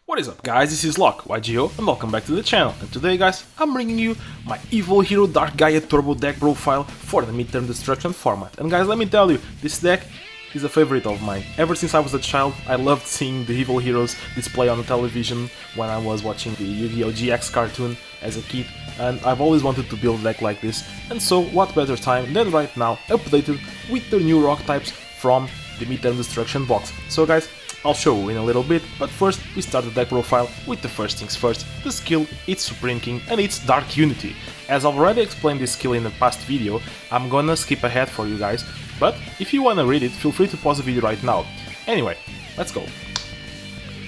What is up guys, this is Locke, YGO, and welcome back to the channel. And today guys, I'm bringing you my Evil Hero Dark Gaia Turbo deck profile for the Midterm Destruction format. And guys, let me tell you, this deck is a favorite of mine. Ever since I was a child, I loved seeing the Evil Heroes display on the television when I was watching the Yu-Gi-Oh! GX cartoon as a kid, and I've always wanted to build a deck like this. And so, what better time than right now, updated with the new rock types from the Midterm Destruction box. So guys, I'll show you in a little bit, but first we start the deck profile with the first things first, the skill, it's Supreme King and it's Dark Unity. As I've already explained this skill in the past video, I'm gonna skip ahead for you guys, but if you wanna read it, feel free to pause the video right now. Anyway, let's go.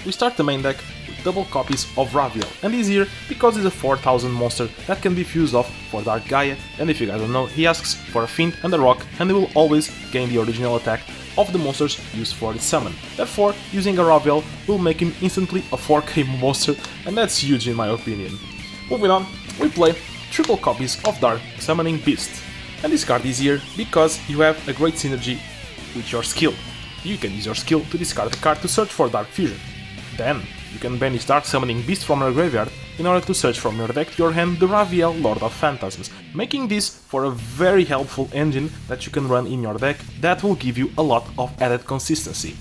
We start the main deck with double copies of Raviel, and he's here because he's a 4000 monster that can be fused off for Dark Gaia, and if you guys don't know, he asks for a Fiend and a Rock, and he will always gain the original attack of the monsters used for the summon. Therefore, using a Raviel will make him instantly a 4k monster, and that's huge in my opinion. Moving on, we play triple copies of Dark Summoning Beast. And this card is here because you have a great synergy with your skill. You can use your skill to discard a card to search for Dark Fusion. Then, you can banish Dark Summoning Beast from your graveyard in order to search from your deck to your hand the Raviel Lord of Phantasms, making this for a very helpful engine that you can run in your deck that will give you a lot of added consistency.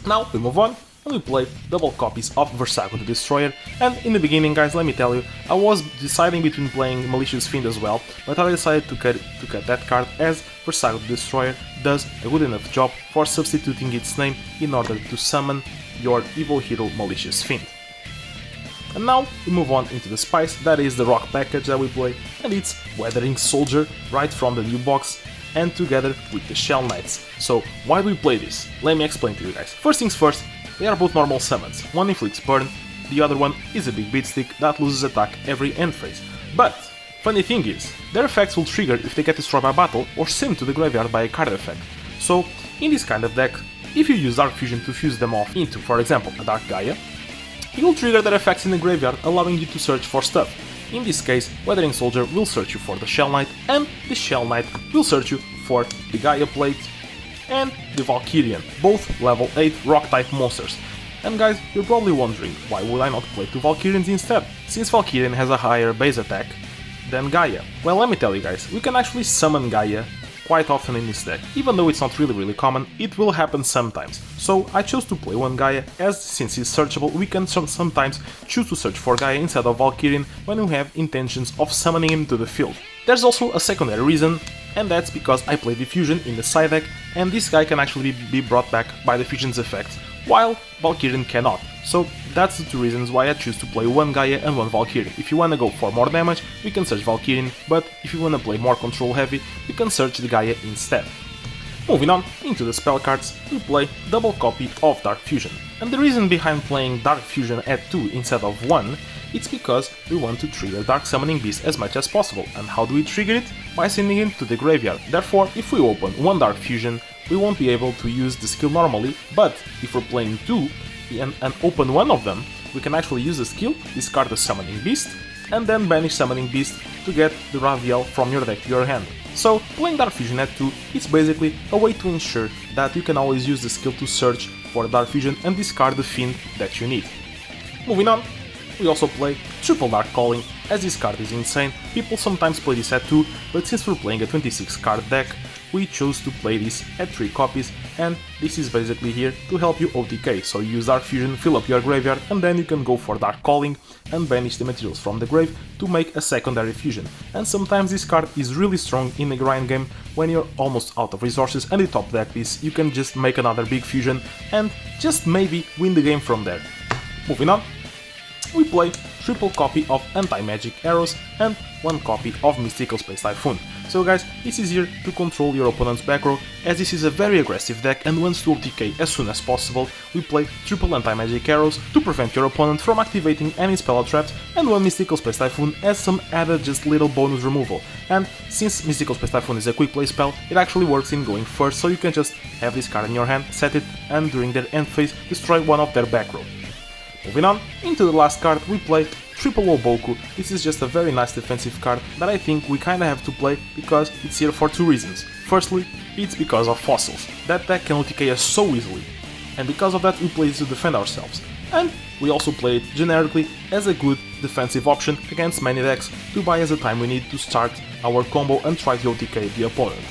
Now we move on and we play double copies of Versago the Destroyer, and in the beginning guys, let me tell you, I was deciding between playing Malicious Fiend as well, but I decided to cut that card as Versago the Destroyer does a good enough job for substituting its name in order to summon your Evil Hero Malicious Fiend. And now we move on into the spice, that is the rock package that we play, and it's Weathering Soldier right from the new box and together with the Shell Knights. So why do we play this? Let me explain to you guys. First things first, they are both normal summons. One inflicts burn, the other one is a big beatstick that loses attack every end phase. But funny thing is, their effects will trigger if they get destroyed by battle or sent to the graveyard by a card effect. So in this kind of deck, if you use Dark Fusion to fuse them off into, for example, a Dark Gaia, you will trigger their effects in the graveyard, allowing you to search for stuff. In this case, Weathering Soldier will search you for the Shell Knight, and the Shell Knight will search you for the Gaia Plate and the Valkyrian, both level 8 rock-type monsters. And guys, you're probably wondering, why would I not play 2 Valkyrians instead, since Valkyrian has a higher base attack than Gaia? Well, let me tell you guys, we can actually summon Gaia quite often in this deck. Even though it's not really common, it will happen sometimes. So I chose to play one Gaia, as since he's searchable, we can sometimes choose to search for Gaia instead of Valkyrian when we have intentions of summoning him to the field. There's also a secondary reason, and that's because I play Diffusion in the side deck, and this guy can actually be brought back by Diffusion's effects, while Valkyrian cannot. So that's the two reasons why I choose to play one Gaia and one Valkyrian. If you wanna go for more damage, we can search Valkyrian, but if you wanna play more control heavy, we can search the Gaia instead. Moving on into the spell cards, we play double copy of Dark Fusion. And the reason behind playing Dark Fusion at 2 instead of 1, it's because we want to trigger Dark Summoning Beast as much as possible. And how do we trigger it? By sending it to the graveyard. Therefore, if we open one Dark Fusion, we won't be able to use the skill normally, but if we're playing 2 and open one of them, we can actually use the skill, discard the Summoning Beast, and then banish Summoning Beast to get the Raviel from your deck to your hand. So, playing Dark Fusion at 2 is basically a way to ensure that you can always use the skill to search for Dark Fusion and discard the Fiend that you need. Moving on, we also play Triple Dark Calling, as this card is insane. People sometimes play this at 2, but since we're playing a 26 card deck, we chose to play this at 3 copies, and this is basically here to help you OTK, so you use Dark Fusion, fill up your graveyard, and then you can go for Dark Calling and banish the materials from the grave to make a secondary fusion. And sometimes this card is really strong in a grind game when you're almost out of resources and you top deck this, you can just make another big fusion and just maybe win the game from there. Moving on, we play triple copy of Anti-Magic Arrows and one copy of Mystical Space Typhoon. So guys, this is here to control your opponent's Backrow, as this is a very aggressive deck and wants to OTK as soon as possible. We play triple Anti-Magic Arrows to prevent your opponent from activating any spell traps, and one Mystical Space Typhoon as some added just little bonus removal. And since Mystical Space Typhoon is a quick play spell, it actually works in going first, so you can just have this card in your hand, set it, and during their end phase destroy one of their Backrow. Moving on, into the last card we play Triple Oboku. This is just a very nice defensive card that I think we kinda have to play because it's here for 2 reasons. Firstly, it's because of fossils. That deck can OTK us so easily, and because of that we play this to defend ourselves. And we also play it generically as a good defensive option against many decks to buy us the time we need to start our combo and try to OTK the opponent.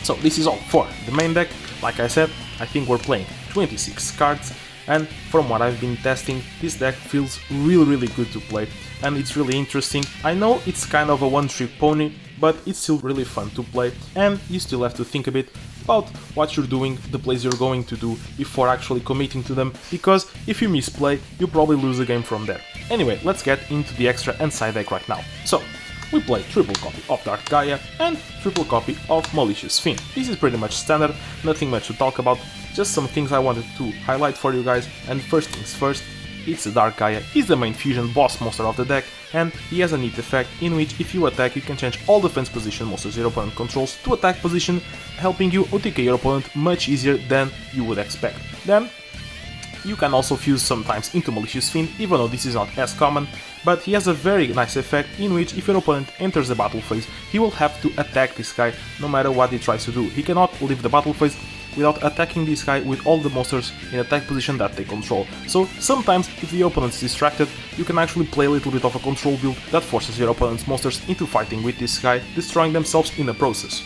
So this is all for the main deck. Like I said, I think we're playing 26 cards, and from what I've been testing, this deck feels really good to play, and it's really interesting. I know it's kind of a one-trick pony, but it's still really fun to play, and you still have to think a bit about what you're doing, the plays you're going to do before actually committing to them, because if you misplay, you probably lose the game from there. Anyway, let's get into the extra and side deck right now. So, we play triple copy of Dark Gaia and triple copy of Malicious Fiend. This is pretty much standard, nothing much to talk about, just some things I wanted to highlight for you guys. And first things first, it's the Dark Gaia. He's the main fusion boss monster of the deck, and he has a neat effect in which if you attack you can change all defense position monsters your opponent controls to attack position, helping you OTK your opponent much easier than you would expect. Then you can also fuse sometimes into Malicious Fiend, even though this is not as common, but he has a very nice effect in which if your opponent enters the battle phase, he will have to attack this guy no matter what he tries to do. He cannot leave the battle phase without attacking this guy with all the monsters in attack position that they control. So sometimes if the opponent is distracted, you can actually play a little bit of a control build that forces your opponent's monsters into fighting with this guy, destroying themselves in the process.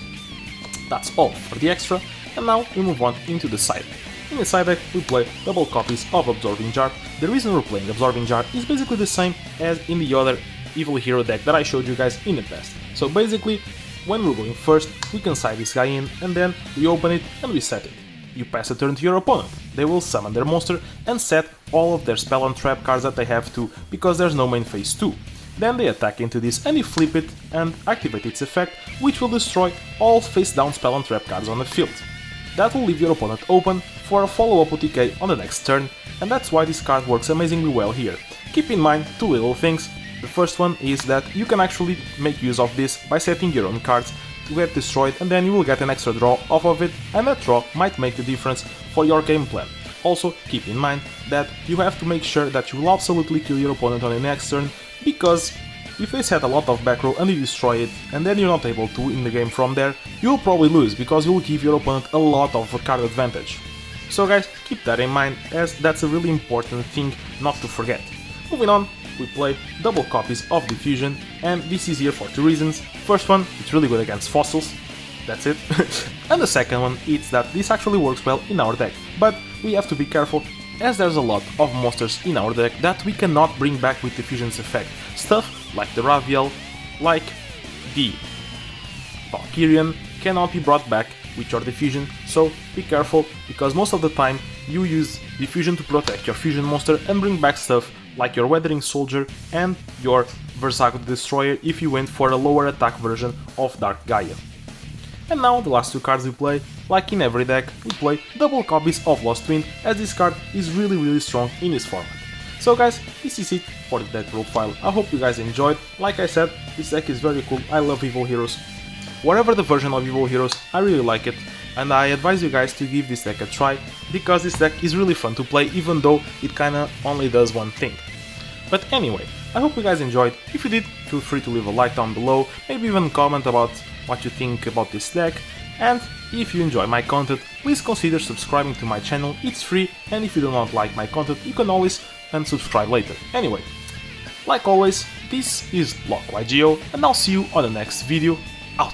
That's all for the extra, and now we move on into the side deck. In the side deck we play double copies of Absorbing Jar. The reason we're playing Absorbing Jar is basically the same as in the other Evil Hero deck that I showed you guys in the past. So basically, when we're going first, we can side this guy in, and then we open it and we set it. You pass a turn to your opponent, they will summon their monster and set all of their spell and trap cards that they have to, because there's no main phase 2. Then they attack into this and you flip it and activate its effect, which will destroy all face down spell and trap cards on the field. That will leave your opponent open for a follow-up OTK on the next turn, and that's why this card works amazingly well here. Keep in mind two little things. The first one is that you can actually make use of this by setting your own cards to get destroyed, and then you will get an extra draw off of it, and that draw might make the difference for your game plan. Also, keep in mind that you have to make sure that you will absolutely kill your opponent on the next turn, because if they set a lot of Backrow and you destroy it, and then you're not able to win the game from there, you'll probably lose, because you'll give your opponent a lot of card advantage. So guys, keep that in mind, as that's a really important thing not to forget. Moving on, we play double copies of Diffusion, and this is here for two reasons. First one, it's really good against fossils, that's it. And the second one, it's that this actually works well in our deck, but we have to be careful, as there's a lot of monsters in our deck that we cannot bring back with Diffusion's effect. Stuff like the Raviel, like the Valkyrian, cannot be brought back with your Diffusion, so be careful, because most of the time you use Diffusion to protect your fusion monster and bring back stuff like your Weathering Soldier and your Versago the Destroyer if you went for a lower attack version of Dark Gaia. And now the last two cards we play, like in every deck, we play double copies of Lost Wind, as this card is really strong in this format. So guys, this is it for the deck profile. I hope you guys enjoyed. Like I said, this deck is very cool, I love Evil Heroes. Whatever the version of Evil Heroes, I really like it, and I advise you guys to give this deck a try, because this deck is really fun to play, even though it kinda only does one thing. But anyway, I hope you guys enjoyed. If you did, feel free to leave a like down below, maybe even comment about what you think about this deck, and if you enjoy my content, please consider subscribing to my channel, it's free, and if you do not like my content, you can always unsubscribe later. Anyway, like always, this is LockYGO, and I'll see you on the next video. Out!